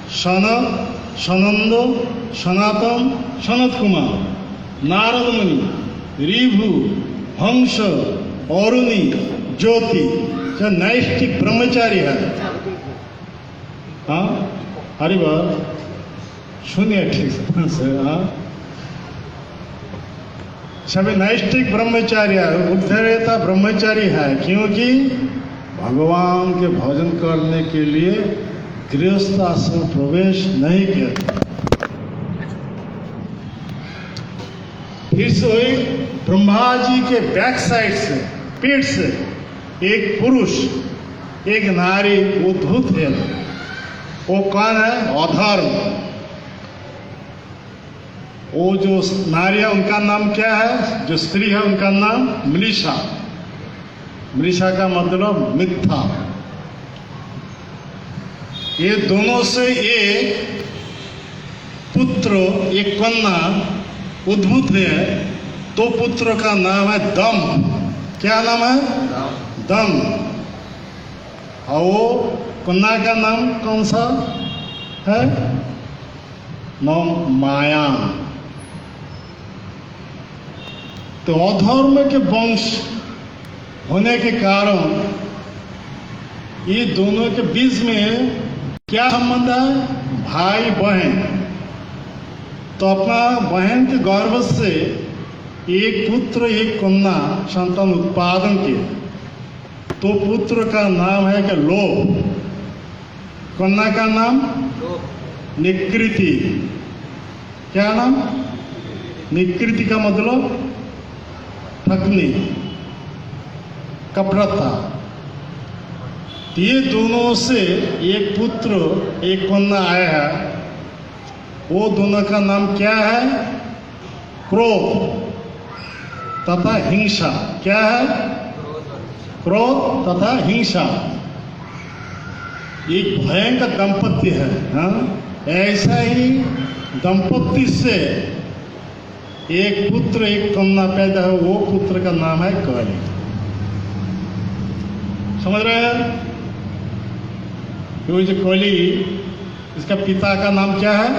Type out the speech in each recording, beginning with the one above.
सनत, सनंद, सनातन, सनत कुमार, नारद मुनि, ऋभु, हंस, औरुणी, ज्योति, जो नैष्ठिक ब्रह्मचारी है। हाँ, हरी बात सुनिए ठीक से। हाँ, सभी नैष्ठिक ब्रह्मचारी है, उद्धरेता ब्रह्मचारी है, क्योंकि भगवान के भजन करने के लिए गृहस्थ आश्रम प्रवेश नहीं किया। फिर से वही ब्रह्मा जी के बैक साइड से, पीठ से एक पुरुष एक नारी उद्भूत है। वो कौन है? अधर्म। वो जो नारियां उनका नाम क्या है? जो स्त्री है उनका नाम मृषा। मृषा का मतलब मिथ्या। ये दोनों से एक पुत्र एक कन्या उद्भूत है। तो पुत्र का नाम है दम। क्या नाम है? दम। और वो कन्या का नाम कौन सा है? नाम माया। तो अधर्म के वंश होने के कारण ये दोनों के बीच में क्या संबंध है? भाई बहन। तो अपना बहन के गर्भ से एक पुत्र एक कन्या संतान उत्पादन किए। तो पुत्र का नाम है कि लोभ, कन्या का नाम निकृति। क्या नाम? निकृति का मतलब ठगनी, कपटता। ये दोनों से एक पुत्र एक कन्या आया है। वो दोनों का नाम क्या है? क्रोध तथा हिंसा। क्या है? क्रोध तथा हिंसा। एक भयंकर दंपत्ति है। हाँ? ऐसा ही दंपत्ति से एक पुत्र एक कन्या पैदा है। वो पुत्र का नाम है कली। समझ रहे हैं? ये जो कली, इसका पिता का नाम क्या है?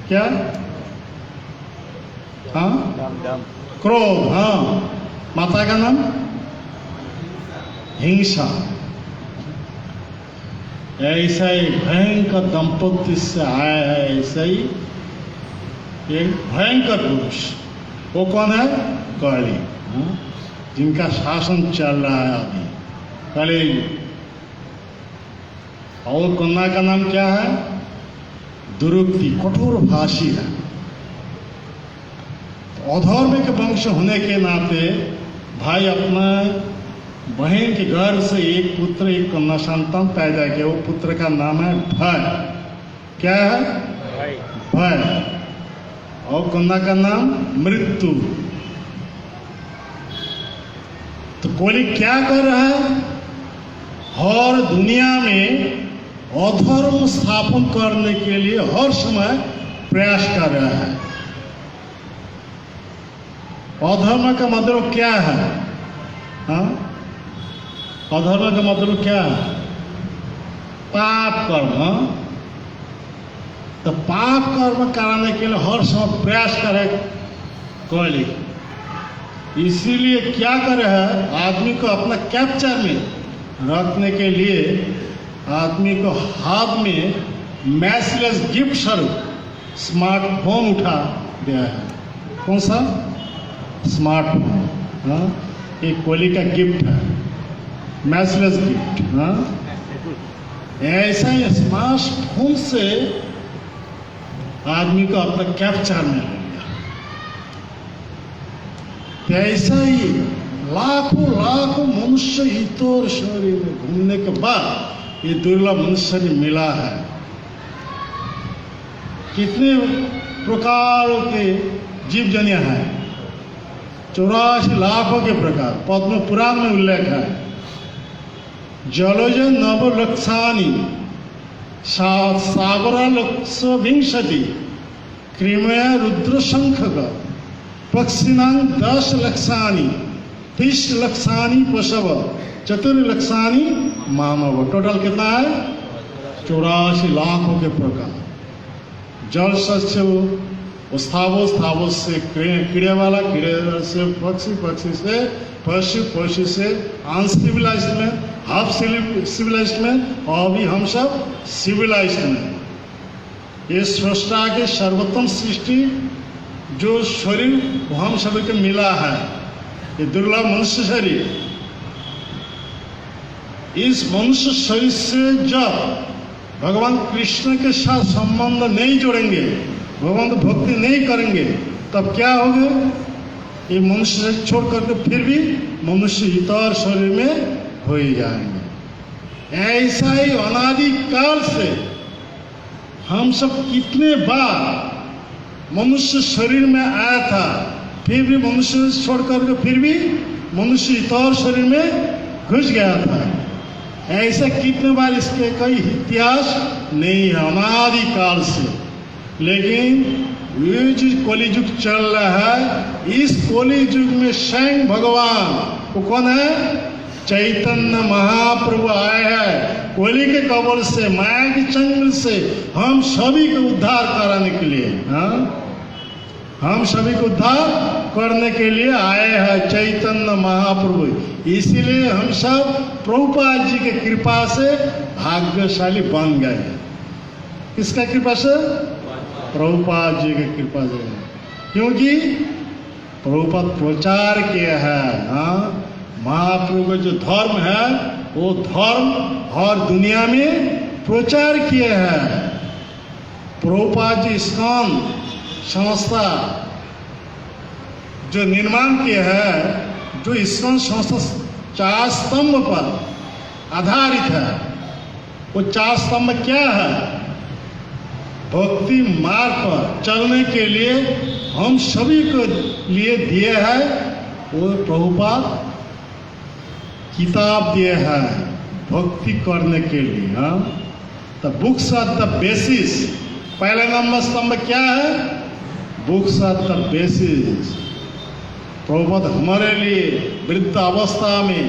क्या? हाँ, क्रोध। हाँ, माता का नाम हिंसा। ऐसा ही भयंकर दंपत्ति से आया है। ऐसा ही एक भयंकर पुरुष, वो कौन है? कली। हाँ? जिनका शासन चल रहा है अभी, कली। और कन्या का नाम क्या है? दुरुक्ति, कठोर भाषी है। तो अधर्म के वंश होने के नाते भाई अपना बहन के घर से एक पुत्र एक कन्या संतान पैदा किया। वो पुत्र का नाम है भय। क्या है? भय। और कन्या का नाम मृत्यु। तो कोली क्या कर रहा है? हर दुनिया में अधर्म स्थापन करने के लिए हर समय प्रयास कर रहा है। अधर्म का मतलब क्या है? हाँ? अधर्म का मतलब क्या है? पाप कर्म। तो पाप कर्म कराने के लिए हर समय प्रयास करे कोली। इसीलिए क्या करे है? आदमी को अपना कैप्चर में रखने के लिए आदमी को हाथ में मैसेज गिफ्ट स्वरूप स्मार्टफोन उठा दिया है। कौन सा? स्मार्टफोन। हाँ, एक कोली का गिफ्ट है, मैसेज गिफ्ट। हाँ, ऐसा ही स्मार्टफोन से आदमी को अपना कैप्चर में ले लिया। ऐसा ही लाखों लाखों मनुष्य ईश्वर शरीर में घूमने के बाद ये दुर्लभ मनुष्य भी मिला है। कितने प्रकारों के जीव जनिया है? 84 लाखों के प्रकार पद्म पुराण में उल्लेख है। जलज नवलक्षानि सागरालक्षविंशति क्रिमया रुद्रशंखक पक्षिणां 10 लक्षानि 30 लक्षानि पशव 4 लक्षानि मानव। टोटल कितना है? 84 लाखों के प्रकार, जल सस्य स्थावोस, स्थावोस से कीड़े वाला, कीड़े से पक्षी, पक्षी से पशु, पशु से अनसिविलाइज्ड में, हाफ सिविलाइज्ड में, और अभी हम सब सिविलाइज्ड में। ये सृष्टा के सर्वोत्तम सृष्टि जो शरीर वो हम सभी को मिला है, ये दुर्लभ मनुष्य शरीर। इस मनुष्य शरीर से जब भगवान कृष्ण के साथ संबंध नहीं जोड़ेंगे, भगवान को भक्ति नहीं करेंगे, तब क्या होगा? ये मनुष्य शरीर छोड़ करके फिर भी मनुष्य इतर शरीर में हो ही जाएंगे। ऐसा ही अनादि काल से हम सब कितने बार मनुष्य शरीर में आया था, फिर भी मनुष्य छोड़ करके फिर भी मनुष्य इतर शरीर में घुस गया था। ऐसा कितने बार इसके कोई इतिहास नहीं है अनादि काल से। लेकिन ये जो कलि युग चल रहा है, इस कलि युग में स्वयं भगवान वो कौन है? चैतन्य महाप्रभु आए हैं कलि के कबल से, माया की चंगुल से हम सभी को उद्धार कराने के लिए, हम सभी को उद्धार करने के लिए आए हैं चैतन्य महाप्रभु। इसीलिए हम सब प्रभुपाद जी की कृपा से भाग्यशाली बन गए। किसका कृपा से? प्रभुपाद जी की कृपा से। क्योंकि प्रभुपाद प्रचार किया है, महाप्रभु का जो धर्म है वो धर्म हर दुनिया में प्रचार किया है। प्रभुपाद जी इस्कॉन संस्था जो निर्माण किया है, जो इस्कॉन संस्था 4 स्तंभ पर आधारित है। वो 4 स्तंभ क्या है? भक्ति मार्ग पर चलने के लिए हम सभी को लिए दिए हैं वो प्रभुपाद किताब दिए हैं भक्ति करने के लिए। The books are the basis. पहला नंबर स्तंभ क्या है? Books are the basis. Prabhupada हमारे लिए वृद्ध अवस्था में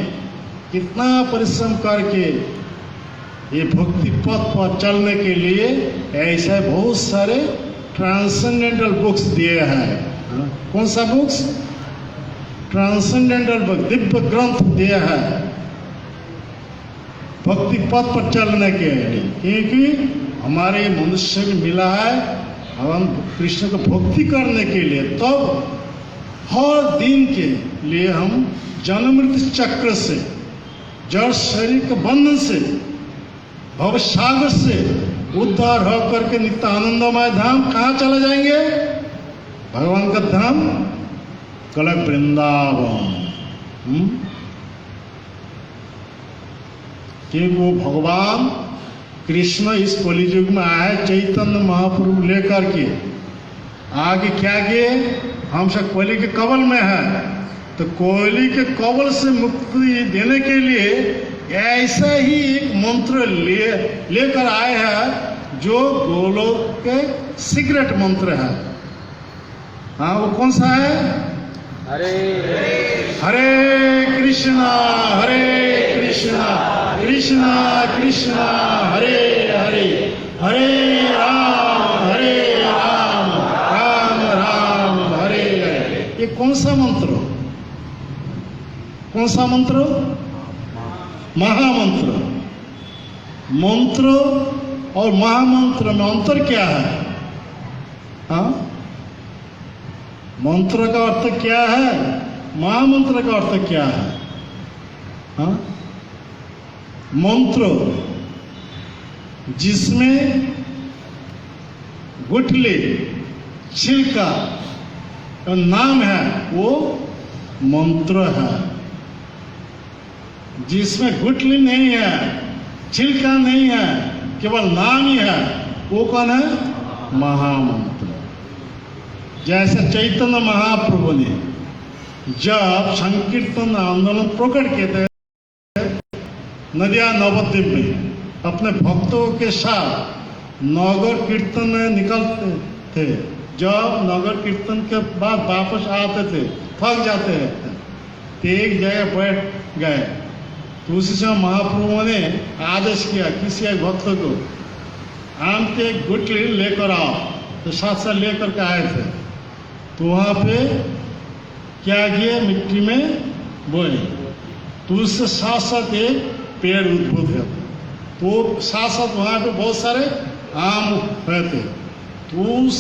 कितना परिश्रम करके ये भक्ति पथ पर चलने के लिए ऐसे बहुत सारे ट्रांसेंडेंटल बुक्स दिए हैं। कौन सा बुक्स? ट्रांसेंडेंटल बुक, दिव्य ग्रंथ दिए हैं भक्ति पथ पर चलने के लिए। क्योंकि हमारे मनुष्य को मिला है भगवान कृष्ण को भक्ति करने के लिए, तब हर दिन के लिए हम जन्म मृत्यु चक्र से, जड़ शरीर के बंधन से, भव सागर से उद्धार होकर के नित्य आनंदमय धाम कहाँ चले जाएंगे? भगवान का धाम कलक वृंदावन। क्योंकि वो भगवान कृष्ण इस कलियुग में आए चैतन्य महाप्रभु लेकर के। आगे क्या किए? हम सब कोयली के कबल में है, तो कोयली के कबल से मुक्ति देने के लिए ऐसा ही एक मंत्र लेकर आए हैं जो गोलोक के सीक्रेट मंत्र है। हाँ, वो कौन सा है? हरे हरे कृष्णा कृष्णा कृष्णा हरे हरे, हरे राम राम राम हरे हरे। ये कौन सा मंत्र? कौन सा मंत्र? महामंत्र। मंत्र और महामंत्र में अंतर क्या है? हाँ, मंत्र का अर्थ क्या है? महामंत्र का अर्थ क्या है? हाँ, मंत्र जिसमें गुठली छिलका और नाम है वो मंत्र है। जिसमें गुठली नहीं है, छिलका नहीं है, केवल नाम ही है, वो कौन है? महामंत्र। जैसे चैतन्य महाप्रभु ने जब संकीर्तन आंदोलन प्रकट किए थे नदिया नवद्वीप में, अपने भक्तों के साथ नगर कीर्तन में निकलते थे। जब नगर कीर्तन के बाद वापस आते थे, थक जाते थे, तो एक जगह बैठ गए तो उसी समय महाप्रभु ने आदेश किया किसी एक भक्त को आम के एक गुठली लेकर आओ, तो साथ साथ लेकर के आए थे। तो वहाँ पे क्या किए, मिट्टी में बोए, तो उससे साथ साथ एक पेड़ उद्भूत है। तो साथ साथ वहाँ पे बहुत सारे आम रहते। तो उस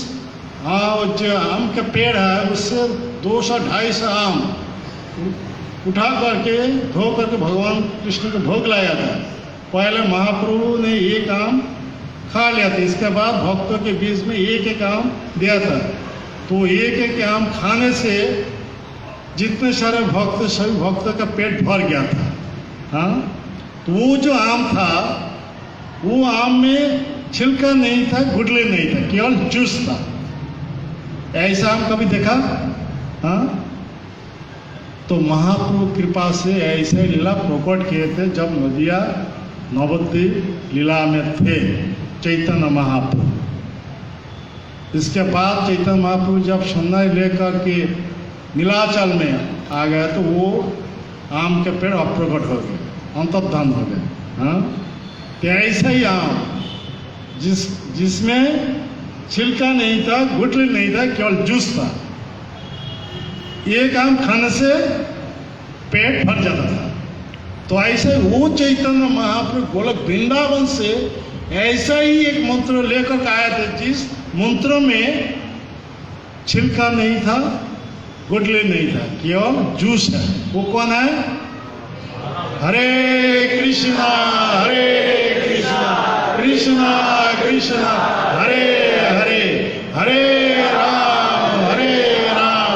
जो आम का पेड़ है उससे 200-250 आम उठा करके धो करके भगवान कृष्ण को भोग लाया था। पहले महाप्रभु ने एक आम खा लिया था, इसके बाद भक्तों के बीच में एक एक आम दिया था। तो एक एक आम खाने से जितने सारे भक्त, सभी भक्तों का पेट भर गया था। हाँ, तो वो जो आम था, वो आम में छिलका नहीं था, गुठली नहीं था, केवल जूस था। ऐसा आम कभी देखा? हाँ, तो महाप्रभु कृपा से ऐसे लीला प्रकट किए थे जब नदिया नवद्वीप लीला में थे चैतन्य महाप्रभु। इसके बाद चैतन्य महाप्रभु जब सन्यास लेकर के नीलाचल में आ गए तो वो आम के पेड़ अप्रकट हो गए, अंतर्धान हो गए। हाँ, तो ऐसा ही आम जिसमें छिलका नहीं था, गुठली नहीं था, केवल जूस था। एक आम खाने से पेट भर जाता था। तो ऐसे वो चैतन्य महाप्रभु गोलक वृंदावन से ऐसा ही एक मंत्र लेकर आए थे, जिस मंत्र में छिलका नहीं था, गुठली नहीं था, केवल जूस है। वो कौन है? हरे कृष्णा कृष्णा कृष्णा हरे हरे, हरे राम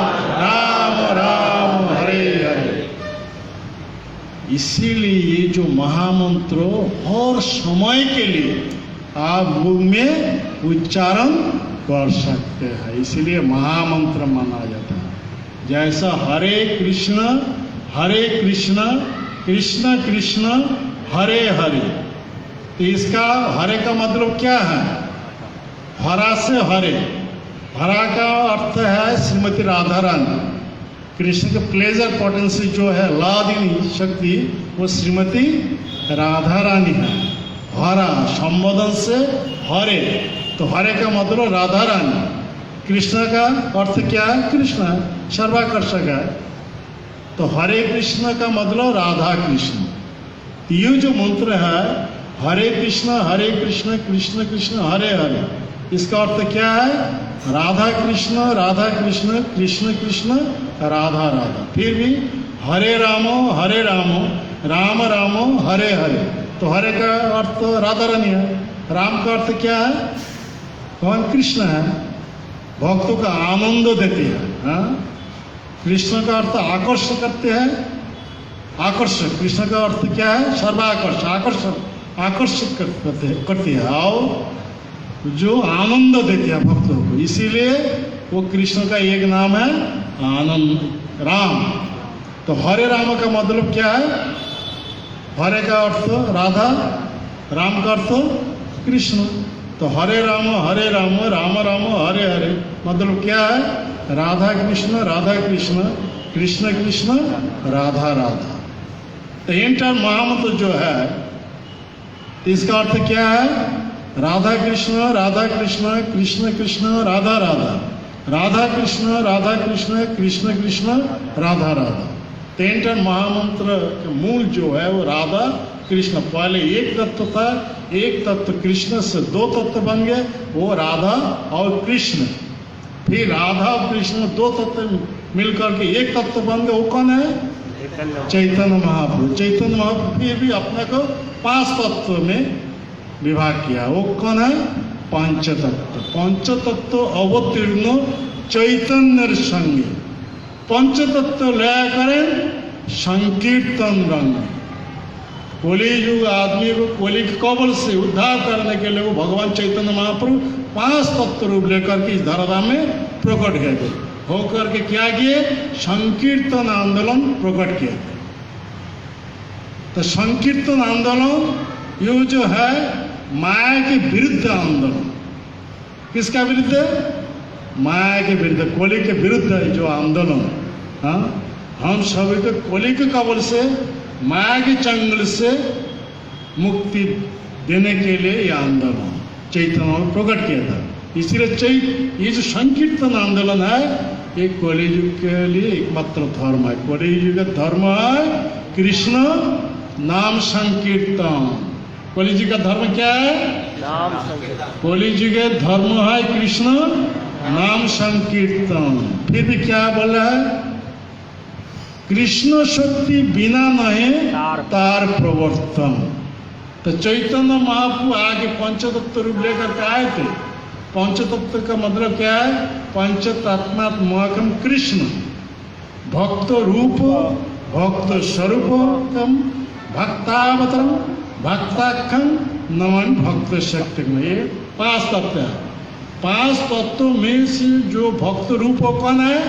राम राम हरे हरे। इसीलिए ये जो महामंत्र हर समय के लिए आप मुख में उच्चारण कर सकते हैं, इसलिए महामंत्र माना जाता है। जैसा हरे कृष्ण कृष्ण कृष्ण हरे हरे, तो इसका हरे का मतलब क्या है? हरा से हरे। हरा का अर्थ है श्रीमती राधा रानी। कृष्ण के प्लेजर पोटेंसी जो है, लादिनी शक्ति, वो श्रीमती राधा रानी है। हरा संबोधन से हरे, तो हरे का मतलब राधा रानी। कृष्ण का अर्थ क्या है? कृष्ण है, सर्वाकर्षक है। तो हरे कृष्ण का मतलब राधा कृष्ण। ये जो मंत्र है हरे कृष्ण कृष्ण कृष्ण हरे हरे, इसका अर्थ क्या है? राधा कृष्ण कृष्ण कृष्ण राधा राधा। फिर भी हरे रामो राम रामो हरे हरे, तो हरे का अर्थ राधा रानी है। राम का अर्थ क्या है? भगवान कृष्ण है, भक्तों का आनंद देते हैं। हाँ? कृष्ण का अर्थ आकर्षण करते हैं, आकर्षक। कृष्ण का अर्थ क्या है? सर्वाकर्षण, आकर्षित करते हैं और जो आनंद देते हैं भक्तों को, इसीलिए वो कृष्ण का एक नाम है आनंद राम। तो हरे राम का मतलब क्या है? हरे का अर्थ राधा, राम का अर्थ कृष्ण। तो हरे राम राम राम हरे हरे मतलब क्या है? राधा कृष्ण कृष्ण कृष्ण राधा राधा। तो इंटर महामंत्र जो है, इसका अर्थ क्या है? राधा कृष्ण कृष्ण कृष्ण राधा राधा, राधा कृष्ण कृष्ण कृष्ण राधा राधा। तो इंटर महामंत्र के मूल जो है वो राधा कृष्ण। पहले एक तत्व था, एक तत्व कृष्ण से दो तत्व बन गए, वो राधा और कृष्ण। फिर राधा और कृष्ण दो तत्व मिलकर के एक तत्व बन गए, वो कौन है? चैतन्य महाप्रभु। चैतन्य महाप्रभु फिर भी अपने को 5 तत्व में विभाग किया, वो कौन है? पंचतत्व। पंचतत्व अवतीर्ण चैतन्य संगे, पंचतत्व लया करें संकीर्तन रंग। कोली युग आदमी को कोली के कबल से उद्धार करने के लिए वो भगवान चैतन्य महाप्रभु 5 तत्व रूप लेकर के इस धराधाम में प्रकट गए होकर के क्या किए? संकीर्तन आंदोलन प्रकट किए। तो संकीर्तन आंदोलन ये जो है माया के विरुद्ध आंदोलन। किसका विरुद्ध? माया के विरुद्ध, कोली के विरुद्ध जो आंदोलन। हाँ, हम सभी को कोली के कबल से माया के चंगुल से मुक्ति देने के लिए यह आंदोलन चैतन्य में प्रकट किया था। इसीलिए ये जो संकीर्तन आंदोलन है ये कलियुग के लिए एकमात्र धर्म है। कलियुग का धर्म है कृष्ण नाम संकीर्तन। कलियुग का धर्म क्या है? नाम संकीर्तन। कलियुग का धर्म है कृष्ण नाम संकीर्तन। फिर भी क्या बोला है? कृष्ण शक्ति बिना नहीं तार प्रवर्तन। तो चैतन्य महाप्रभु आगे पंचतत्व रूप लेकर के आए थे। पंचतत्व का मतलब क्या है? पंचतत्मात्मकम कृष्ण भक्त रूप भक्त स्वरूपम भक्तावतरम भक्ताख्यम नमन भक्त शक्तिम। ये 5 तत्व है। 5 तत्वों में से जो भक्त रूप कौन है?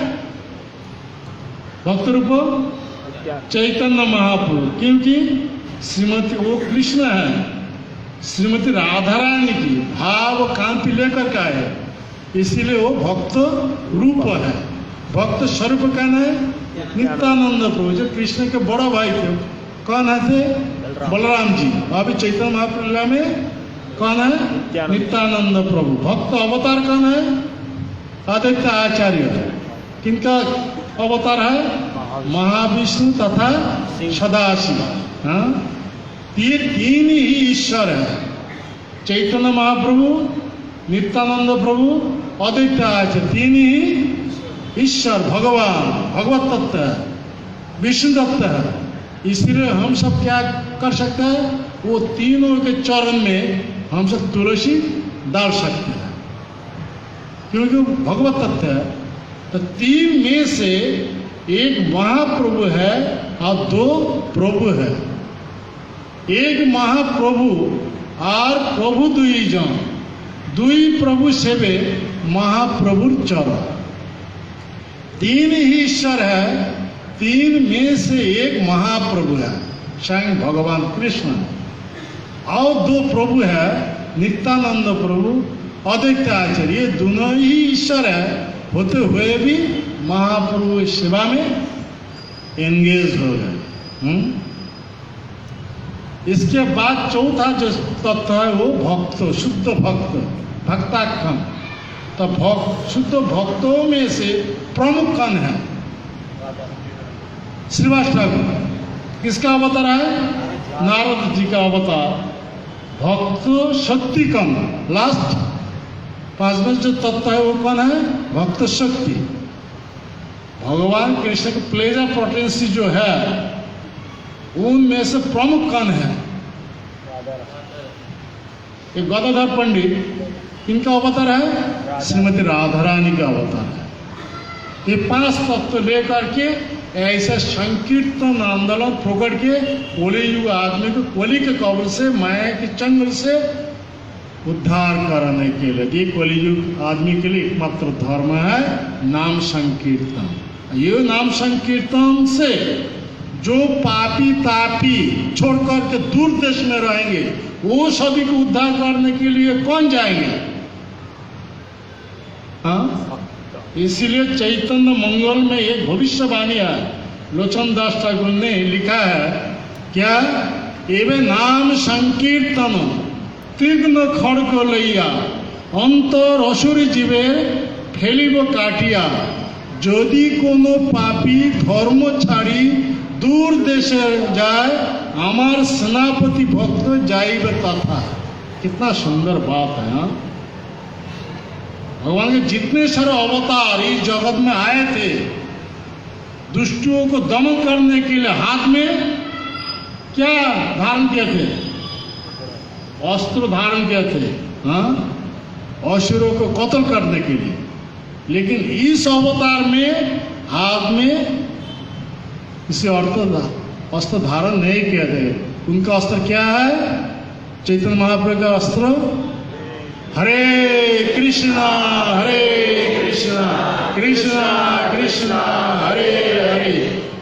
भक्त रूप चैतन्य महाप्रभु। क्योंकि श्रीमती वो कृष्ण है, श्रीमती राधा रानी की भाव कांति लेकर के आए, इसीलिए वो भक्त रूप है। भक्त स्वरूप कौन है? नित्यानंद प्रभु, जो कृष्ण के बड़ा भाई थे। कौन है थे? बलराम जी। अभी चैतन्य महाप्रभु में कौन है? नित्यानंद प्रभु। भक्त अवतार कौन है? आदित्य आचार्य। किनका अवतार है? महाविष्णु तथा सदाशिव। हाँ, ये 3 ही ईश्वर है। चैतन्य महाप्रभु, नित्यानंद प्रभु, अद्वैत आचार्य, 3 ही ईश्वर भगवान भगवत तत्व है, विष्णु तत्व है। इसलिए हम सब क्या कर सकते हैं? वो तीनों के चरण में हम सब तुलसी डाल सकते हैं, क्योंकि वो भगवत तत्व है। तो 3 में से एक महाप्रभु है और 2 प्रभु है। एक महाप्रभु और प्रभु 2 जन, 2 प्रभु सेवे महाप्रभु चरण। 3 ही ईश्वर है, 3 में से एक महाप्रभु है स्वयं भगवान कृष्ण, और 2 प्रभु है नित्यानंद प्रभु, अद्वैत आचार्य। ये दोनों ही ईश्वर है होते हुए भी महाप्रभु सेवा में एंगेज हो गए। इसके बाद चौथा जो तत्व है वो भक्त, शुद्ध भक्त, भक्ताख्यम। तो शुद्ध भक्तों में से प्रमुख कौन है? श्रीवास ठाकुर। किसका अवतार है? नारद जी का अवतार। भक्त शक्ति कम, लास्ट 5वें जो तत्व है वो कौन है? भक्त शक्ति। भगवान कृष्ण की प्लेजर पोटेंसी जो है उनमें से प्रमुख कौन है? एक गदाधर पंडित। इनका अवतार है? श्रीमती राधा रानी का अवतार है। ये 5 तत्व लेकर के ऐसा संकीर्तन आंदोलन प्रकट के कलियुग आदमी को कली के कब्र से, माया के चंगुल से उद्धार कराने के लिए। ये कलियुग आदमी के लिए एकमात्र धर्म है नाम संकीर्तन। ये नाम संकीर्तन से जो पापी तापी छोड़कर के दूर देश में रहेंगे वो सभी को उद्धार करने के लिए कौन जाएंगे? हाँ, इसीलिए चैतन्य मंगल में एक भविष्यवाणी है, लोचन दास ठाकुर ने लिखा है। क्या? एवं नाम संकीर्तन तीग्न खड़ग लैया अंतर असुरी जीवे फेलिब काटिया यदि कोनो पापी धर्म छाड़ी दूर देशे जाए हमार सेनापति भक्त जाइबे तथा। कितना सुंदर बात है। हाँ, भगवान के जितने सारे अवतार इस जगत में आए थे दुष्टों को दमन करने के लिए हाथ में क्या धारण किए थे? अस्त्र धारण किए थे। हाँ, असुरों को कत्ल करने के लिए। लेकिन इस अवतार में हाथ में इसे अस्त्र धारण नहीं किया थे। उनका अस्त्र क्या है? चैतन्य महाप्रभु का अस्त्र हरे कृष्णा कृष्णा कृष्णा हरे हरे,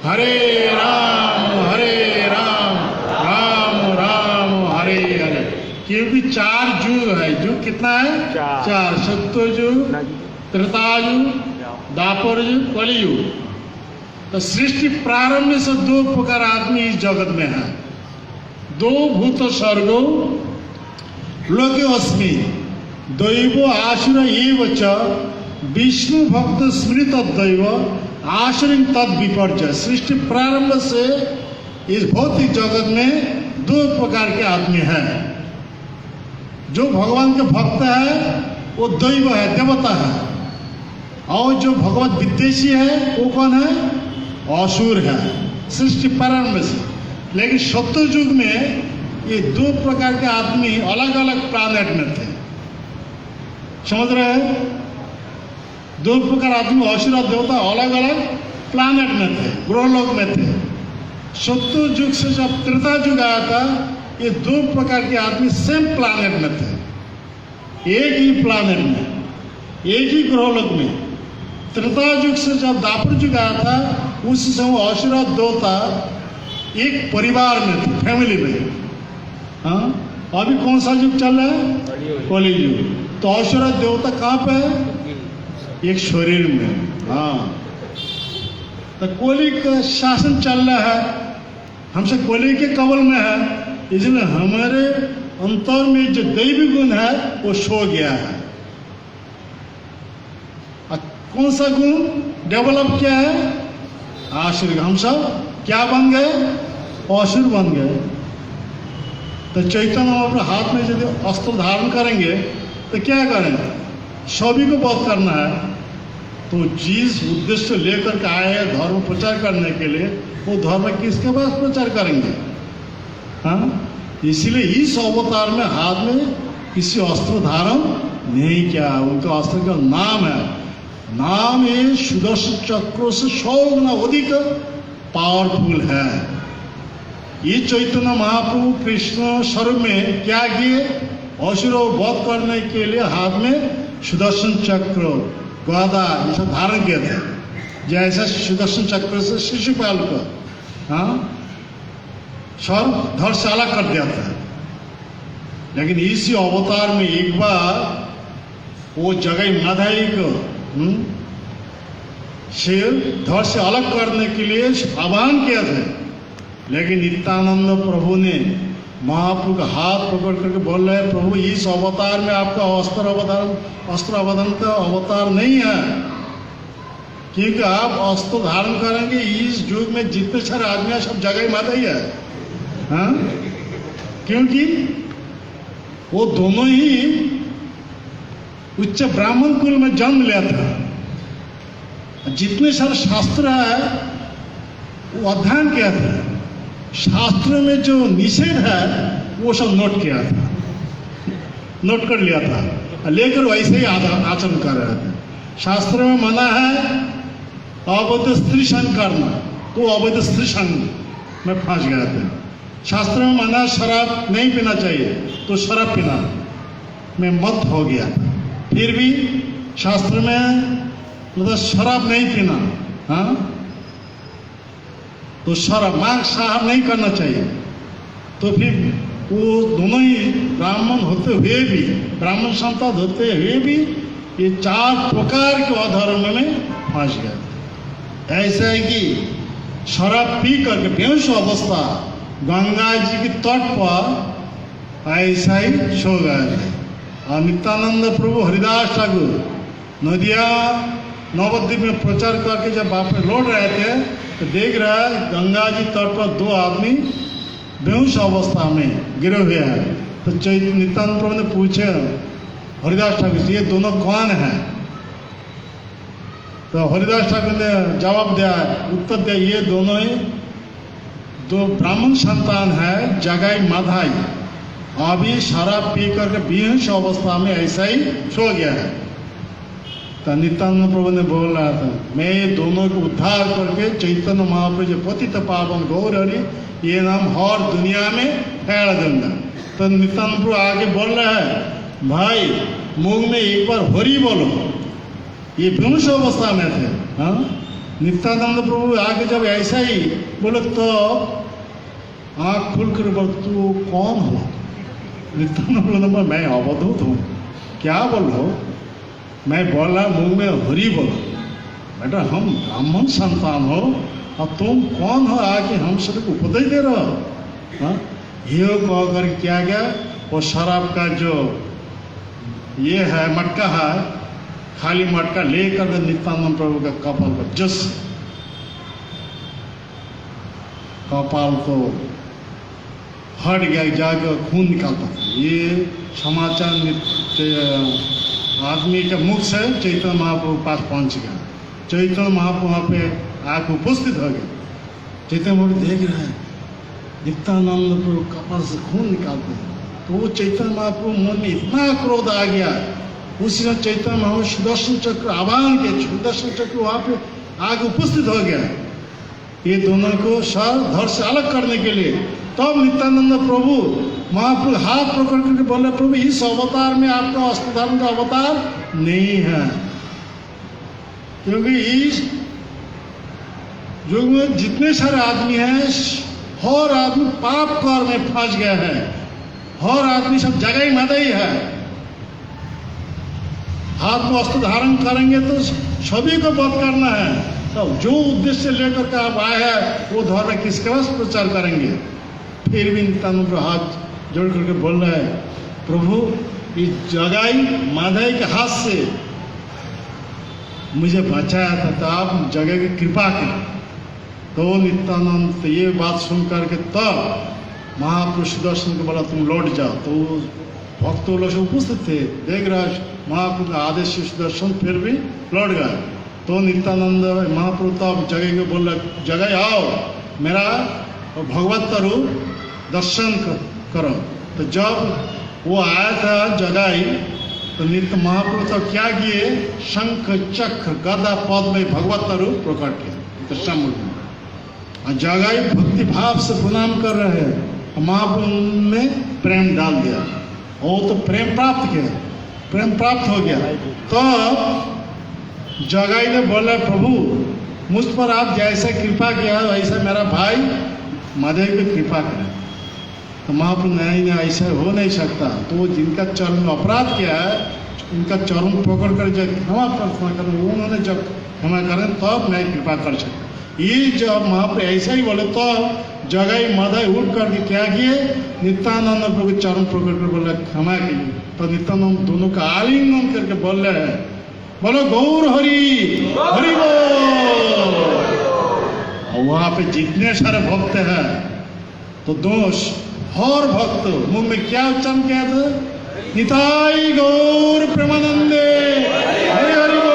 हरे राम राम राम हरे हरे। क्योंकि 4 युग है। युग कितना है? 4। सत्य युग, त्रेता युग, द्वापर युग, कलयुग। तो सृष्टि प्रारंभ से दो प्रकार आदमी इस जगत में है। दो भूत स्वर्गो लोके अस्मि दैव आसुर एव च विष्णु भक्त स्मृत दैव आसुरी तद विपर्य। सृष्टि प्रारंभ से इस भौतिक जगत में दो प्रकार के आदमी है। जो भगवान के भक्त है वो दैव है, देवता है, और जो भगवत विद्वेषी है वो कौन है? असुर है। सृष्टि प्रारंभ से। लेकिन सत्य युग में ये दो प्रकार के आदमी अलग अलग प्लैनेट में थे। समझ रहे हैं? दो प्रकार आदमी असुर और देवता अलग अलग प्लैनेट में थे, ग्रहलोक में थे। सत्य युग से जब त्रेता युग आया था, ये दो प्रकार के आदमी सेम प्लैनेट में थे, एक ही प्लैनेट में, एक ही ग्रहलोक में। त्रेता युग से जब द्वापर युग आया था, उस समय असुर और देवता एक परिवार में थे, फैमिली में। हाँ, अभी कौन सा युग चल रहा है? कली युग। तो असुर और देवता कहाँ पे है? एक शरीर में। हाँ, तो कोली का शासन चल रहा है, हमसे कोली के कवल में है, इसलिए हमारे अंतर में जो दैवी गुण है वो सो गया है। कौन सा गुण डेवलप किया है? आसुर। हम सब क्या बन गए? असुर बन गए। तो चैतन्य अपने हाथ में यदि अस्त्र धारण करेंगे तो क्या करें? सभी को वध करना है। तो जिस उद्देश्य लेकर के आए हैं धर्म प्रचार करने के लिए, वो धर्म किसके पास प्रचार करेंगे? हाँ, इसलिए इस अवतार में हाथ में किसी अस्त्र धारण नहीं किया। उनका अस्त्र का नाम है, नाम ये सुदर्शन चक्र से 100 गुना अधिक पावरफुल है। ये चैतन्य महाप्रभु कृष्ण स्वरूप में क्या किए? असुरों को वध करने के लिए हाथ में सुदर्शन चक्र, गदा ये सब धारण किए थे। जैसे सुदर्शन चक्र से शिशुपाल को सर धड़ से अलग कर दिया था। लेकिन इसी अवतार में एक बार वो जगह माधाई को शेर धड़ से अलग करने के लिए आह्वान किया था। लेकिन नित्यानंद प्रभु ने महाप्रभु का हाथ पकड़ करके बोल रहे, प्रभु इस अवतार में आपका अस्त्र अवधान का अवतार नहीं है, क्योंकि आप अस्त्र धारण करेंगे इस युग में जितने सारे आदमी हैं सब जगह माता ही है। हाँ? क्योंकि वो दोनों ही उच्च ब्राह्मण कुल में जन्म लिया था। जितने सारे शास्त्र है वो अध्ययन किया था। शास्त्र में जो निषेध है वो सब नोट किया था, नोट कर लिया था, लेकर वैसे ही आचरण कर रहे थे। शास्त्र में मना है अवैध स्त्री संग करना, तो अवैध स्त्री संग में फंस गए थे। शास्त्र में मना शराब नहीं पीना चाहिए, तो शराब पीना में मत हो गया। फिर भी शास्त्र में मतलब शराब नहीं पीना, हाँ, तो शराब मांसाहार नहीं करना चाहिए। तो फिर वो दोनों ही ब्राह्मण होते हुए भी, ब्राह्मण संतान होते हुए भी ये 4 प्रकार के अधर्म में फंस गए। ऐसा है कि शराब पी करके बेहोश अवस्था गंगा जी के तट पर ऐसा ही सो गए थे। और नित्यानंद प्रभु हरिदास ठाकुर नदिया नवद्वीप में प्रचार करके जब वापस लौट रहे थे तो देख रहा है गंगा जी तट पर 2 आदमी बेहोश अवस्था में गिरे हुए हैं। तो नित्यानंद प्रभु ने पूछे हरिदास ठाकुर से, ये दोनों कौन हैं? तो हरिदास ठाकुर ने जवाब दिया, उत्तर दिया, ये दोनों ही 2 ब्राह्मण संतान है, जगाई माधाई, अभी शराब पी करके बेहोश अवस्था में ऐसा ही सो गया है। तो नित्यानंद प्रभु ने बोल रहा था, मैं ये दोनों को उद्धार करके चैतन्य महाप्रभु जो पतित पावन गौर हरि ये नाम हर दुनिया में फैला दूंगा। तो नित्यानंद प्रभु आगे बोल रहा है, भाई मुंह में एक बार हरि बोलो। ये बेहोश अवस्था में थे। हाँ, नित्यानंद प्रभु आगे जब ऐसा ही बोले तो आँख खुल कर बोल, तू कौन हो? नित्यानंद प्रभु, मैं अवधूत हूँ। क्या बोल रहे हो? मैं बोला मुंह में हरि बोलो। बेटा हम ब्राह्मण संतान हो, अब तुम कौन हो आके हम सबको उपदेश दे रहे हो? हाँ, ये कह कर क्या गया, वो शराब का जो ये है मटका है, खाली मटका लेकर नित्यानंद प्रभु का कपाल पर जस कपाल तो हट गया, जाकर खून निकालता था। ये समाचार आदमी के मुख से चैतन्य महाप्रभु पास पहुंच गया। चैतन्य महाप्रभु वहाँ पे आके उपस्थित हो गए। चैतन्य महाप्रभु देख रहे हैं नित्यानंद प्रभु कपाल से खून निकालते हैं, तो वो चैतन्य महाप्रभु मन में इतना क्रोध आ गया। उसी समय चैतन्य महाप्रभु सुदर्शन चक्र आह्वान के, सुदर्शन चक्र वहाँ पे आगे उपस्थित हो गया ये दोनों को सर धड़ से अलग करने के लिए। तब नित्यानंद प्रभु महाप्रभु हाथ पकड़ करके बोले, प्रभु इस अवतार में आपका अष्टधाम का अवतार नहीं है, क्योंकि इस युग में जितने सारे आदमी हैं हर आदमी पाप कर में फंस गए हैं, हर आदमी सब जगह ही मदा ही है। हाथ में अस्त्र धारण करेंगे तो सभी को वध करना है, तो जो उद्देश्य लेकर के आप आए हैं वो धर्म किसके पास प्रचार करेंगे? फिर भी नित्यानंद हाथ जोड़ करके बोल रहे हैं, प्रभु इस जगाई माधई के हाथ से मुझे बचाया था, तो आप जगह की कृपा करें। तो नित्यानंद ये बात सुन करके तब महापुरुष सुदर्शन को बोला तुम लौट जाओ। तो भक्तों लोग उपस्थित थे, देख रहे महापुरुष का आदेश से सुदर्शन फिर भी लौट गए। तो नित्यानंद महाप्रभु तब जगह को बोला, जगह आओ मेरा भगवत रूप दर्शन करो। तो जब वो आया था जगाई, तो नित्य महाप्रभु तो क्या किए, शंख चक्र गदा पद में भगवत रूप प्रकट किया दशामूर्ति में। और जगाई भक्ति भाव से प्रणाम कर रहे हैं, महाप्रभु ने प्रेम डाल दिया, वो तो प्रेम प्राप्त किया, प्रेम प्राप्त हो गया। तो जगाई ने बोला, प्रभु मुझ पर आप जैसे कृपा किया वैसा मेरा भाई माधव पे कृपा करें। तो महाप्रभु नहीं ऐसा हो नहीं सकता, तो जिनका चरण में अपराध किया है उनका चरण पकड़ कर जब क्षमा प्रार्थना करें, उन्होंने जब क्षमा करें तब मैं कृपा कर सकता। ये जब महाप्रभु ऐसा ही बोले तो जगाई माधव उठ करके क्या किए, नित्यानंद प्रभु के चरण पकड़ कर बोला क्षमा कीजिए। तो नित्यानंद दोनों का आलिंगन करके बोल रहे हैं, बोलो गौर हरि हरि बोल। वहां पे जितने सारे भक्त हैं तो दोष हर भक्त मुंह में क्या उच्चारण किया था, निताई गौर प्रेमानंदे हरि हरि बोल।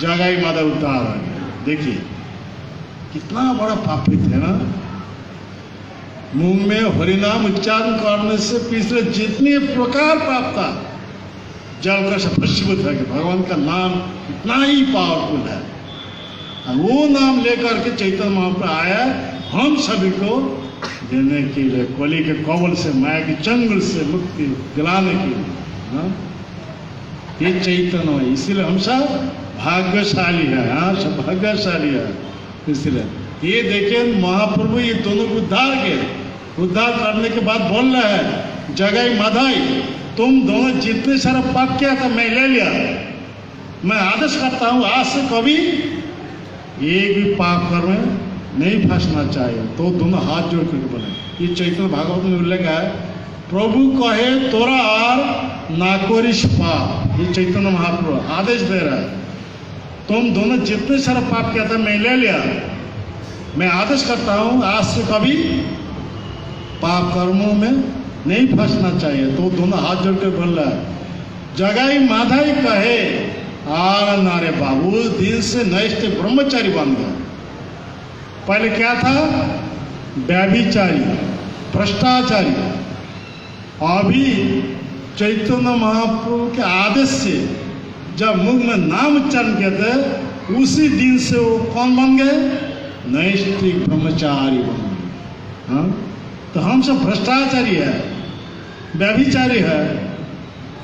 जगाई माधव उतार आ गया। देखिए कितना बड़ा पापित है ना, मुंह में हरिनाम उच्चारण करने से पिछले जितने प्रकार प्राप्त था जल का भस्मीभूत है कि भगवान का नाम इतना ही पावरफुल है। वो नाम लेकर के चैतन्य महाप्रभु आया हम सभी को देने के लिए, कली के कवल से माया के चंगुल से मुक्ति दिलाने के लिए। हाँ? ये चैतन्य है, इसीलिए हम सब भाग्यशाली है। हाँ, सब भाग्यशाली है। इसलिए ये देखिए महाप्रभु ये दोनों को उद्धार करने के बाद बोल रहे हैं, जगाई माधई तुम दोनों जितने सारा पाप किया था मैं ले लिया, मैं आदेश करता हूँ आज से कभी एक भी पाप कर में नहीं फंसना चाहिए। तो दोनों हाथ जोड़ करके बोले, ये चैतन्य भागवत में उल्लेख है, प्रभु कहे तोरा और ना करिस पाप। ये चैतन्य महाप्रभु आदेश दे रहा है, तुम दोनों जितने सारा पाप किया था मैं ले लिया, मैं आदेश करता हूँ आज से कभी पाप कर्मों में नहीं फंसना चाहिए। तो दोनों हाथ जोड़ कर बोल रहा है, जगाई माधई कहे आर नारे बाबू, उस दिन से नैष्ठ ब्रह्मचारी बन गया। पहले क्या था, व्यभिचारी भ्रष्टाचारी। अभी चैतन्य महाप्रभु के आदेश से जब मुख में नाम उच्चारण किया था उसी दिन से वो कौन बन गए, नैष्ठिक ब्रह्मचारी बन गए। हाँ, तो हम सब भ्रष्टाचारी है, व्यभिचारी है,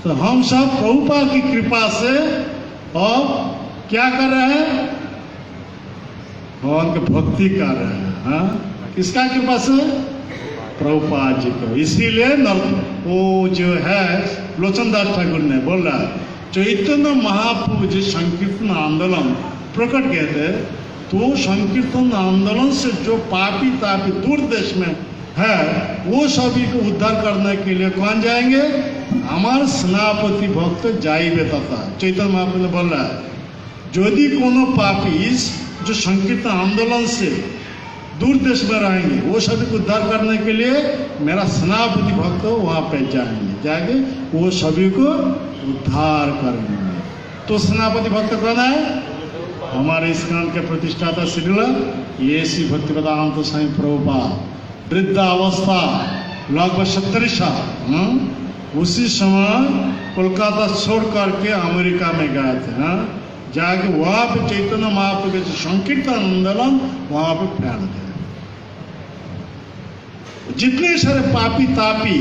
तो हम सब प्रभुपाद की कृपा से और क्या कर रहे हैं, भगवान की भक्ति कर रहे हैं। हाँ, किसका कृपा से, प्रभुपाद जी को। इसीलिए वो जो है लोचन दास ठाकुर ने बोला, चैतन्य महाप्रभु जी संकीर्तन आंदोलन प्रकट किए थे। तो संकीर्तन आंदोलन से जो पापी तापी दूर देश में है वो सभी को उद्धार करने के लिए कौन जाएंगे? हमारे सेनापति भक्त जाइबे तथा चैतन्य महाप्रभु ने बोल रहा है यदि कोनो पापी इस जो संकीर्तन आंदोलन से दूर देश में रहेंगे वो सभी को उद्धार करने के लिए मेरा सेनापति भक्त वहाँ पे जाएंगे वो सभी को उद्धार करेंगे। तो सेनापति भक्त कौन है? हमारे इस्कॉन के प्रतिष्ठाता श्रील ये भक्तिवेदांत स्वामी प्रभुपाद वृद्धावस्था लगभग 70 साल उसी समय कोलकाता छोड़ करके अमेरिका में गए थे। जाके वहाँ पे चैतन्य महाप्रभु के संकीर्तन आंदोलन वहाँ पे फैल गया। जितने सारे पापी तापी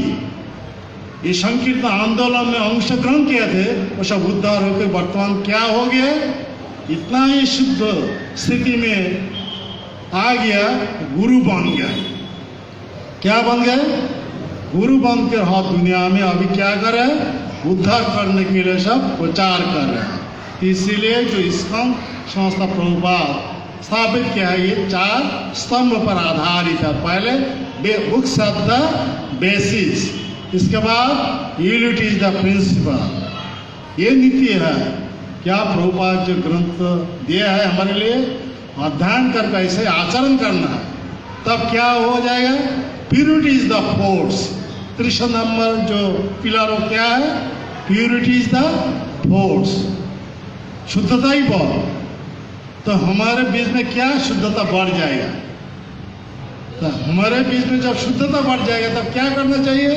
ये संकीर्तन आंदोलन में अंशग्रहण किए थे वो सब उद्धार होकर वर्तमान क्या हो गया? इतना ही शुद्ध स्थिति में आ गया, गुरु बन गया। क्या बन गए? गुरु बन के हाथ दुनिया में अभी क्या कर रहे हैं? उद्धार करने के लिए सब प्रचार कर रहे हैं। इसीलिए जो इस्कॉन संस्था प्रभुपाद स्थापित किया है ये 4 स्तंभ पर आधारित है। पहले बुक ऑफ द बेसिस, इसके बाद यूनिटी इज द प्रिंसिपल। ये नीति है क्या प्रभुपाद जो ग्रंथ दिया है हमारे लिए अध्ययन करके ऐसे आचरण करना है, तब क्या हो जाएगा? Purity is the force. 3 number जो पिलर क्या है? प्यूरिटी इज द फोर्स, शुद्धता ही बहुत। तो हमारे बीच में क्या शुद्धता बढ़ जाएगा? तो हमारे बीच में जब शुद्धता बढ़ जाएगा तब क्या करना चाहिए?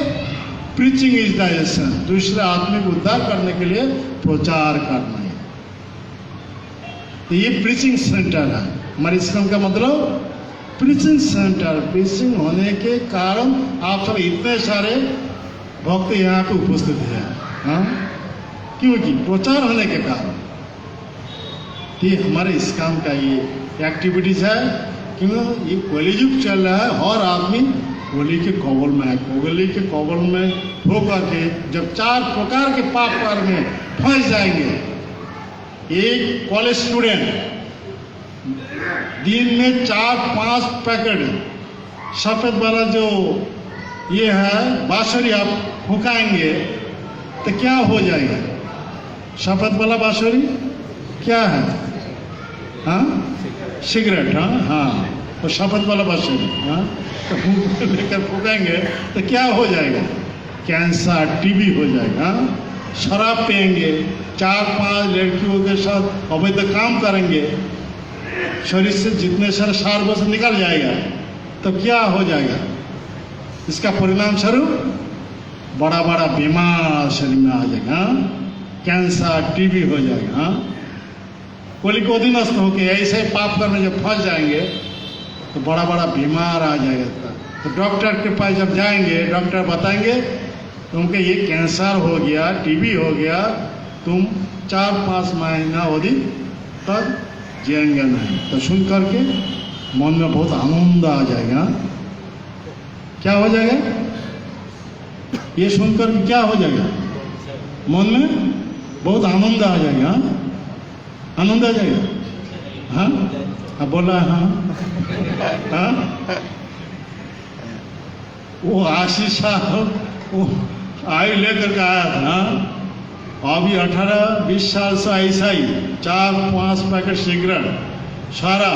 Preaching is the essence. दूसरे आदमी को उद्धार करने के लिए प्रचार करना है। तो ये प्रीचिंग सेंटर है हमारे इस्लाम का मतलब प्रीचिंग सेंटर। प्रीचिंग होने के कारण आप सब इतने सारे भक्त यहाँ पे उपस्थित हैं, क्योंकि प्रचार होने के कारण। ये हमारे इस्लाम का ये एक्टिविटीज है। क्यों? ये कलियुग चल रहा है, हर आदमी कोली के कबल में है। कोली के कबल में होकर के जब 4 प्रकार के पाप पर में फंस जाएंगे। एक कॉलेज स्टूडेंट दिन में 4-5 पैकेट सफेद वाला जो ये है बांसुरी आप फुकाएंगे तो क्या हो जाएगा? सफेद वाला बांसुरी क्या है? सिगरेट। हाँ, तो सफेद वाला बांसुरी तो लेकर फूकेंगे तो क्या हो जाएगा? कैंसर, टीबी हो जाएगा। शराब पिएंगे, 4-5 लड़कियों के साथ अवैध काम करेंगे, शरीर से जितने सारे सार बस निकल जाएगा तो क्या हो जाएगा? इसका परिणाम स्वरूप बड़ा बड़ा बीमार शरीर में आ जाएगा, कैंसर, टीबी हो जाएगा। कोली को अधीनस्थ होकर ऐसे पाप करने जब फंस जाएंगे तो बड़ा बड़ा बीमार आ जाएगा। तो डॉक्टर के पास जब जाएंगे डॉक्टर बताएंगे तुमके ये कैंसर हो गया, टीबी हो गया, तुम 4-5 महीना अधिक तक जिएंगे नहीं। तो सुन करके मन में बहुत आनंद आ जाएगा। क्या हो जाएगा? ये सुनकर क्या हो जाएगा? मन में बहुत आनंद आ जाएगा। आनंद आ जाएगा। हाँ, बोला हाँ। वो आशीष वो आयु लेकर के आया था। अभी 18-20 साल से ऐसा ही 4-5 पैकेट सिगरेट सारा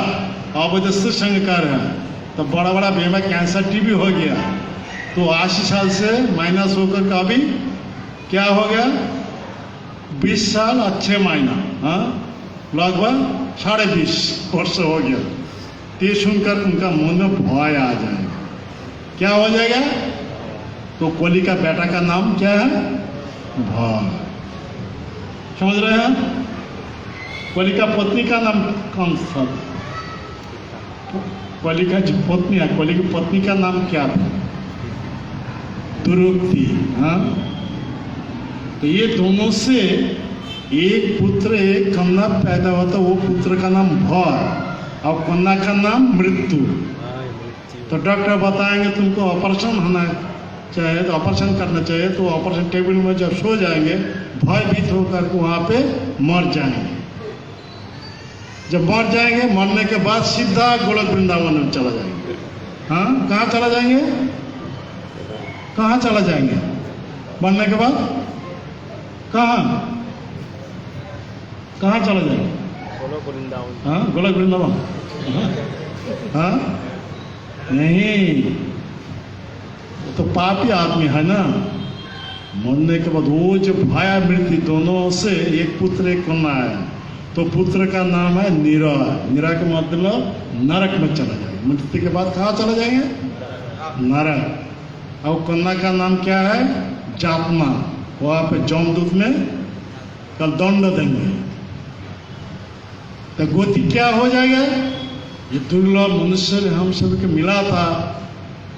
अवैध संग कर रहा है। तो बड़ा बड़ा बीमार, कैंसर, टीबी हो गया। तो 80 साल से माइनस होकर के अभी क्या हो गया? 20 साल अच्छे महीना, लगभग 20.5 वर्ष हो गया। ते सुनकर उनका मन में भय आ जाएगा। क्या हो जाएगा? तो कोली का बेटा का नाम क्या है? भय। समझ रहे हैं? कोली का पत्नी का नाम कौन सा? कोली का जो पत्नी है, कोली की पत्नी का नाम क्या था? द्रौपदी। तो ये दोनों से एक पुत्र एक कन्या पैदा होता, वो पुत्र का नाम भय और कन्या का नाम मृत्यु। तो डॉक्टर बताएंगे तुमको ऑपरेशन होना चाहिए, तो ऑपरेशन करना चाहिए। तो ऑपरेशन टेबल में जब सो जाएंगे भयभीत होकर के वहाँ पे मर जाएंगे। जब मर जाएंगे, मरने के बाद सीधा गोलक वृंदावन में चला जाएंगे। हाँ, कहाँ चला जाएंगे? कहाँ चला जाएंगे मरने के बाद? कहाँ कहाँ चला जाएंगे? गोलक वृंदावन। हाँ, गोलक वृंदावन। हाँ, नहीं, वो तो पापी आदमी है ना। मरने के बाद वो जो भाया मृत्यु, दोनों से एक पुत्र एक कन्या है, तो पुत्र का नाम है नीरा। नीरा का मतलब नरक में चला जाएगा। मृत्यु के बाद कहाँ चला जाएंगे? नरक। और कन्या का नाम क्या है? जापना। वहाँ पे जमदूत में कल दंड देंगे। तो गति क्या हो जाएगा? ये दुर्लभ मनुष्य हम सबके मिला था।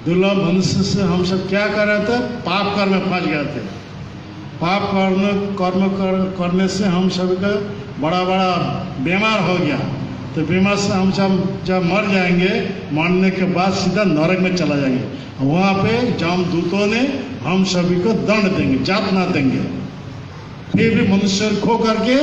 दुर्लभ मनुष्य से हम सब क्या कर रहे थे? पाप कर्म में फंस गए थे। पाप कर्म करने से हम सब का बड़ा बड़ा बीमार हो गया। तो बीमार से हम सब जब मर जाएंगे, मरने के बाद सीधा नरक में चला जाएंगे। वहाँ पे जमदूतों ने हम सभी को दंड देंगे, यातना देंगे। फिर भी मनुष्य खो करके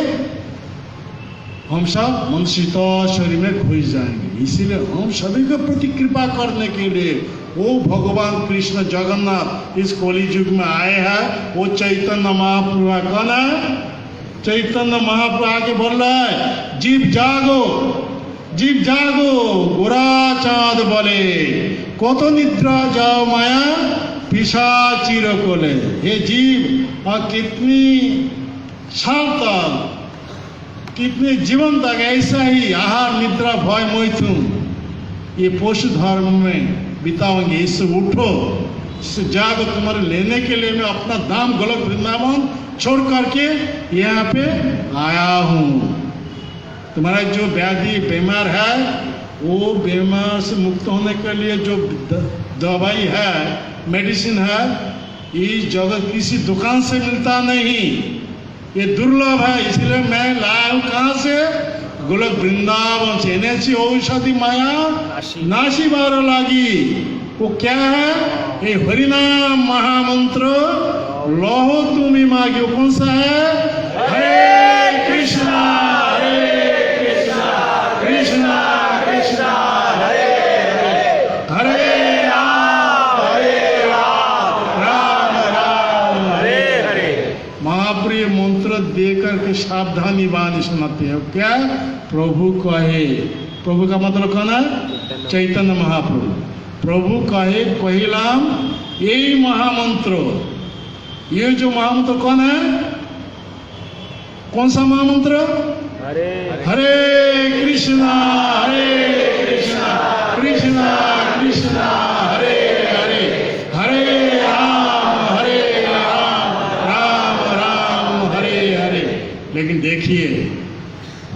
हम सब मनुष्यता शरीर में घुस जाएंगे। इसीलिए हम सभी को प्रति कृपा करने के लिए वो भगवान कृष्ण जगन्नाथ इस कली युग में आए हैं। वो चैतन्य महाप्रभु कौन है? चैतन्य महाप्रभु आके बोल रहा है, जीव जागो, जीव जागो, गोरा चाँद बोले, কত निद्रा जाओ माया पिशाचिर कोले। हे जीव, और कितनी साल तक, कितने जीवन तक ऐसा ही आहार निद्रा भय मैथुन ये पशु धर्म में बिताओगे। इससे उठो, इससे जागो। तुम्हारे लेने के लिए मैं अपना धाम गोलक वृंदावन छोड़ करके यहाँ पे आया हूँ। तुम्हारा जो व्याधि बीमार है, वो बीमार से मुक्त होने के लिए जो दवाई है, मेडिसिन है, इस जगह किसी दुकान से मिलता नहीं। ये दुर्लभ है। इसलिए मैं लाया हूँ कहाँ से? गोलक वृंदावन से। एनएसी औषधि माया नाशी बारो लागी। वो क्या है? ये हरिनाम महामंत्र लोहो तुम्हें मांगे। वो कौन सा है? हरे कृष्णा कृष्णा कृष्णा हरे हरे, हरे राम राम राम हरे हरे। महाप्रिय मंत्र देकर के सावधानी वाणी सुनाते हैं। क्या? प्रभु कहे। प्रभु का मतलब कौन है? चैतन्य महाप्रभु। प्रभु कहे कहिलाम यही महामंत्र। ये जो महामंत्र कौन है? कौन सा महामंत्र? हरे हरे कृष्णा कृष्णा कृष्णा हरे हरे, हरे राम राम राम हरे हरे। लेकिन देखिए,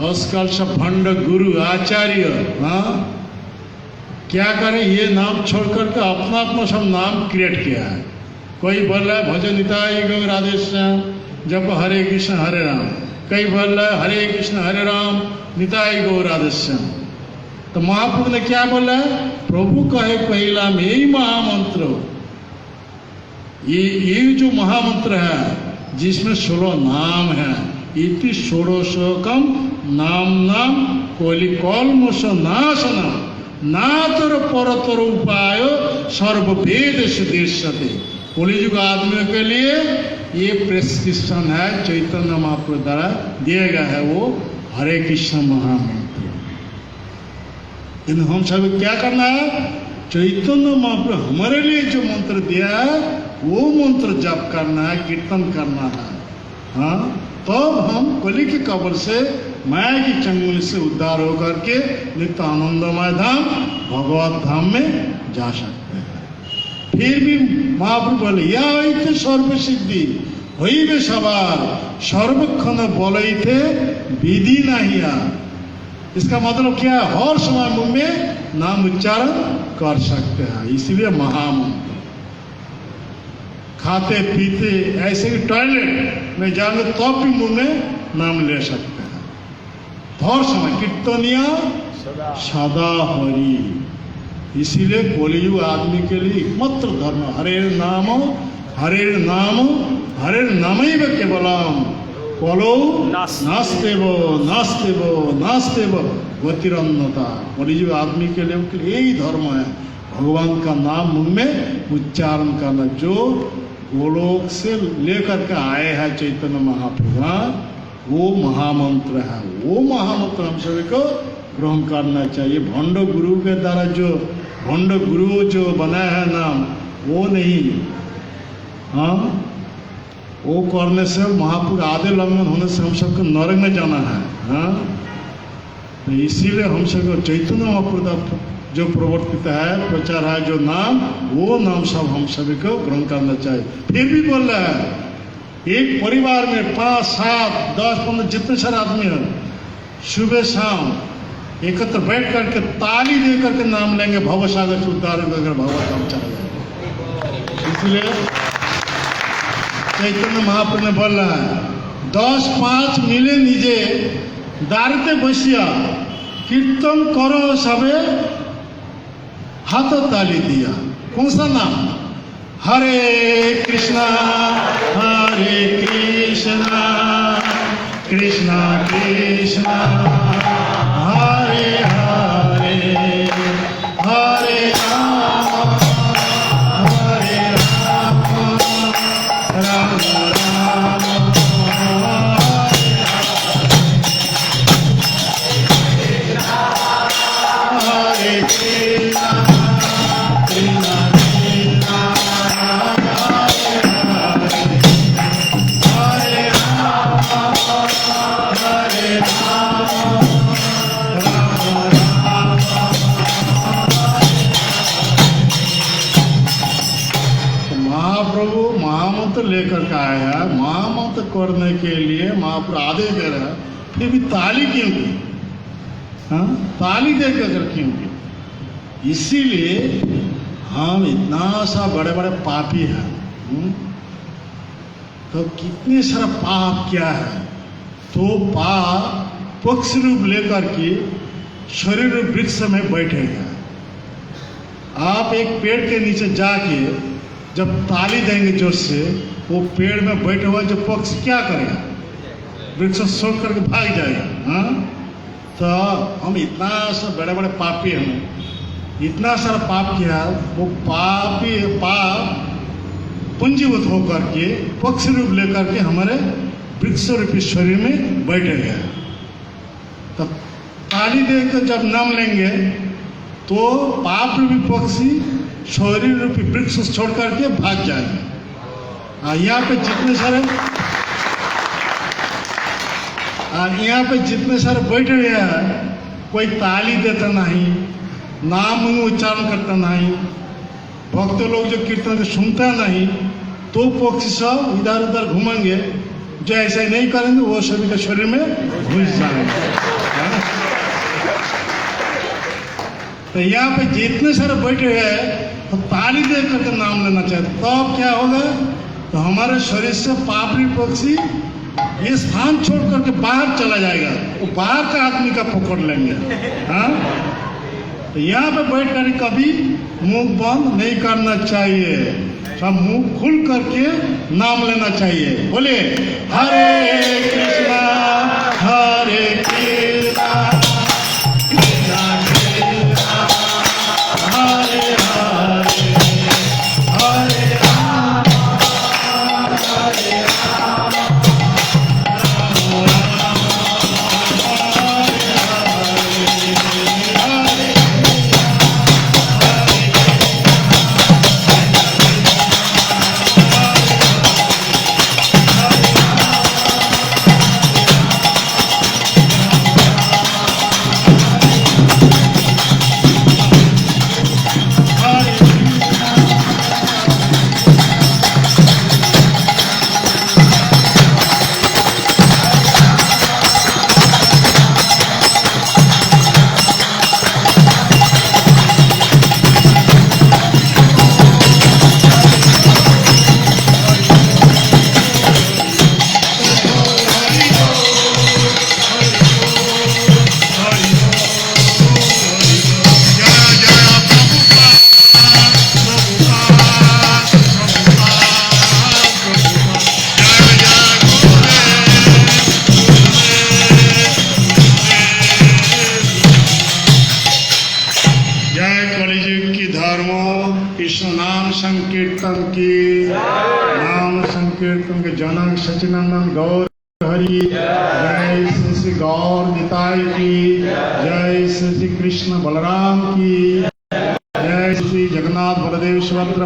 आजकल सब भंड गुरु आचार्य, हाँ, क्या करें? ये नाम छोड़ करके अपना अपना सब नाम क्रिएट किया है। कोई बोल रहा है भजन निताई गौर राधे श्याम, जब हरे कृष्ण हरे राम। कई बोल रहा है हरे कृष्ण हरे राम निताई गौर राधे श्याम। तो महाप्रभु ने क्या बोला है? प्रभु कहे कहिला में यही महामंत्र। ये जो महामंत्र है जिसमें 16 नाम है। इति षोडशकम नाम नाम कलिकल्मष नाशना नातर परतर उपाय सर्ववेद सुदृश्यते। कलियुग आदमियों के लिए ये प्रेस्क्रिप्शन है, चैतन्य महाप्रभु द्वारा दिया गया है, वो हरे कृष्ण महामंत्र। इन हम सब क्या करना है? चैतन्य महाप्रभु हमारे लिए जो मंत्र दिया है वो मंत्र जप करना है, कीर्तन करना है। हाँ, तब हम कली के कब्र से, माया की चंगुल से उद्धार होकर के नित्य आनंदमय धाम भगवत धाम में जा सकते हैं। फिर भी महाप्रभु बोले या सर्व सिद्धि হইবে সবার सर्वक्षण बोलते विधि नहीं आ। इसका मतलब क्या है? हर समय मुंह में नाम उच्चारण कर सकते हैं। इसलिए महामंत्र। खाते पीते ऐसे ही टॉयलेट में जाने तो भी मुंह में नाम ले सकते हैं। हर समय कीर्तनिया सदा हरि। इसीलिए कलियुग आदमी के लिए एकमात्र धर्म हरे नाम हरे नाम हरे नामैव केवलम। কলৌ नास। नास्तेव नास्तेव नास्तेव गतिरन्यथा। कलियुग आदमी के लिए यही धर्म है, भगवान का नाम मुंह में उच्चारण करना। जो गोलोक से लेकर के आए हैं चैतन्य महाप्रभु, वो महामंत्र है। वो महामंत्र हम सभी को ग्रहण करना चाहिए। भंड गुरु के द्वारा जो भंड गुरु जो बनाया है नाम, वो नहीं। हाँ, वो करने से महापुरुष आदि लंघन होने से हम सबको नरक में जाना है। हाँ, तो इसीलिए हम सबको चैतन्य महाप्रभु जो प्रवर्तित है, प्रचार है जो नाम, वो नाम सब हम सभी को ग्रहण करना चाहिए। फिर भी बोल रहा है, एक परिवार में 5, 7, 10, 15 जितने सारे आदमी हैं, सुबह शाम एकत्र बैठ करके ताली दे करके नाम लेंगे, भव सागर से उद्धारण करके भगवत धाम चला जाएगा। इसलिए चैतन्य महाप्रभु ने बोल रहा है, 10, 5 मिले निजे दारिते बसिया कीर्तन करो सबे हाथ ताली दिया। कौन सा नाम? हरे कृष्णा कृष्णा कृष्णा हरे हरे, हरे राम राम राम हरे कृष्णा कृष्णा कृष्णा हरे राम महाप्रभु महामंत्र लेकर के आया है। महामंत्र करने के लिए महाप्रभु आदेश दे रहा है, फिर भी ताली क्यों की? हाँ, ताली देकर क्यों की? इसीलिए हम इतना सा बड़े बड़े पापी हैं। तो कितने सारा पाप क्या है? तो पाप पक्ष रूप लेकर के शरीर वृक्ष में बैठेगा। आप एक पेड़ के नीचे जाके जब ताली देंगे जोर से, वो पेड़ में बैठे हुआ जो पक्षी क्या करेगा? वृक्ष छोड़ करके भाग जाएगा। हाँ, तो हम इतना सा बड़े बड़े पापी हैं, इतना सारा पाप किया, वो पाप पूंजीभूत होकर के पक्षी रूप लेकर के हमारे वृक्ष रूपी शरीर में बैठेगा। तब ताली देकर जब नाम लेंगे तो पाप रूपी पक्षी शरीर रूपी वृक्ष छोड़ करके भाग जाएंगे। यहाँ पे जितने सारे बैठे हुए हैं, कोई ताली देता नहीं, नाम उच्चारण करता नहीं, भक्त लोग जो कीर्तन सुनता नहीं, तो पक्षी सब इधर उधर घूमेंगे। जो ऐसा नहीं करेंगे वो सभी के शरीर में घुस जाएंगे। तो यहाँ पे जितने सारे बैठे हुए हैं, तो ताली दे करके नाम लेना चाहिए। तब क्या होगा? तो हमारे शरीर से पापी पक्षी ये स्थान छोड़ करके बाहर चला जाएगा, वो बाहर का आदमी का पकड़ लेंगे। हाँ, तो यहाँ पे बैठ कर कभी मुंह बंद नहीं करना चाहिए, सब मुंह खुल करके नाम लेना चाहिए। बोले हरे कृष्णा हरे कृष्णा कृष्णा कृष्णा हरे हरे, हरे राम हरे राम के जनक सचिनंदन गौर हरि, जय श्री श्री गौर निताय की, जय श्री श्री कृष्ण बलराम की, जय श्री जगन्नाथ बलदेव सुभद्रा